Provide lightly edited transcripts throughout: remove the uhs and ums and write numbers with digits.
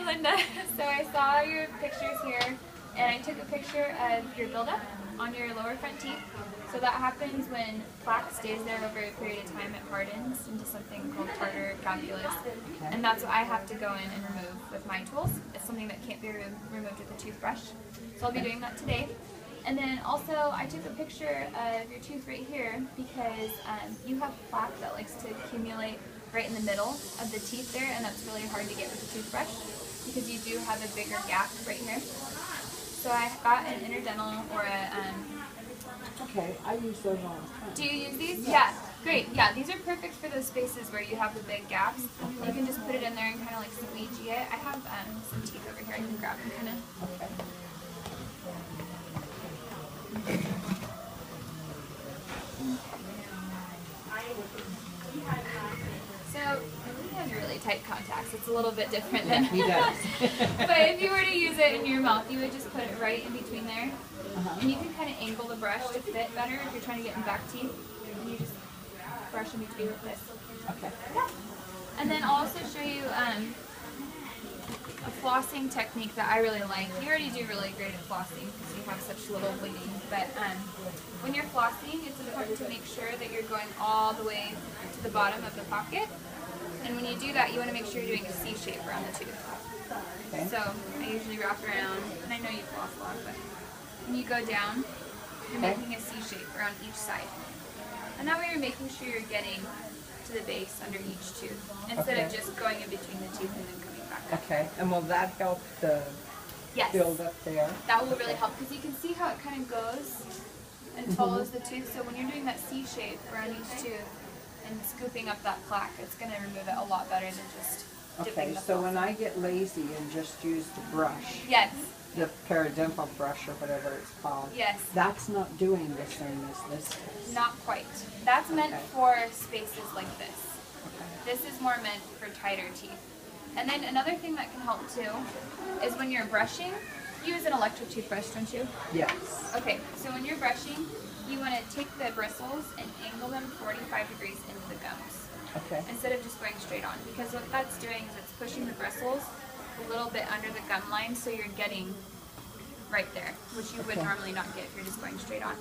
Linda. So I saw your pictures here, and I took a picture of your buildup on your lower front teeth. So that happens when plaque stays there over a period of time. It hardens into something called tartar calculus, and that's what I have to go in and remove with my tools. It's something that can't be removed with a toothbrush. So I'll be doing that today. And then also I took a picture of your tooth right here because you have plaque that likes to accumulate right in the middle of the teeth there, and that's really hard to get with a toothbrush because you do have a bigger gap right here. So I got an interdental or a Okay, I use those all the time. Do you use these? Yeah. Great. Yeah, these are perfect for those spaces where you have the big gaps. You can just put it in there and kind of like squeegee it. I have some teeth over here I can grab and kind of. Okay. So he has really tight contacts. It's a little bit different than He does. But if you were to use it in your mouth, you would just put it right in between there. And you can kind of angle the brush to fit better if you're trying to get in back teeth. And you just brush in between with this. Okay. Yeah. And then I'll also show you a flossing technique that I really like. You already do really great at flossing because you have such little bleeding. But when you're flossing, it's important to make sure that you're going all the way to the bottom of the pocket. And when you do that, you want to make sure you're doing a C shape around the tooth. Okay. So I usually wrap around, and I know you floss a lot, but when you go down, you're making a C shape around each side. And that way you're making sure you're getting to the base under each tooth, instead of just going in between the teeth and then coming back up. Okay, and will that help the build up there? That will really help, because you can see how it kind of goes and follows the tooth. So when you're doing that C shape around each tooth and scooping up that plaque, it's going to remove it a lot better than just dipping the so floss. when I get lazy and just use the brush, Yes. the peridental brush or whatever it's called, Yes. that's not doing the same as this is. Not quite. That's meant for spaces like this. Okay. This is more meant for tighter teeth. And then another thing that can help too is when you're brushing, you use an electric toothbrush, don't you? Yes. Okay, so when you're brushing, you want to take the bristles and angle them 45 degrees into the gums. Okay. Instead of just going straight on. Because what that's doing is it's pushing the bristles a little bit under the gum line, so you're getting right there, which you would normally not get if you're just going straight on.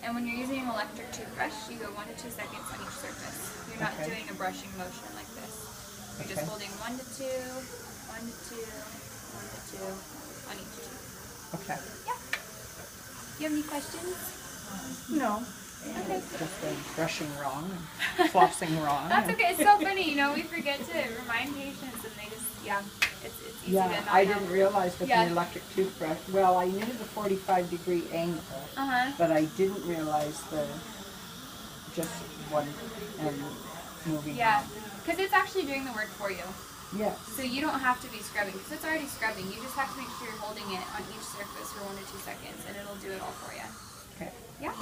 And when you're using an electric toothbrush, you go 1 to 2 seconds on each surface. You're not doing a brushing motion like this. You're just holding 1 to 2, 1 to 2, 1 to 2 on each tooth. Okay. Yeah. Do you have any questions? No. Okay. Just brushing wrong and flossing wrong. That's okay. It's so funny, you know, we forget to remind patients and they just, it's easy to not I know. didn't realize with the electric toothbrush, well, I knew the 45-degree angle, but I didn't realize the just one and moving. Yeah, because it's actually doing the work for you. Yes. So you don't have to be scrubbing, because it's already scrubbing. You just have to make sure you're holding it on each surface for 1 to 2 seconds, and it'll do it all for you. Okay. Yeah.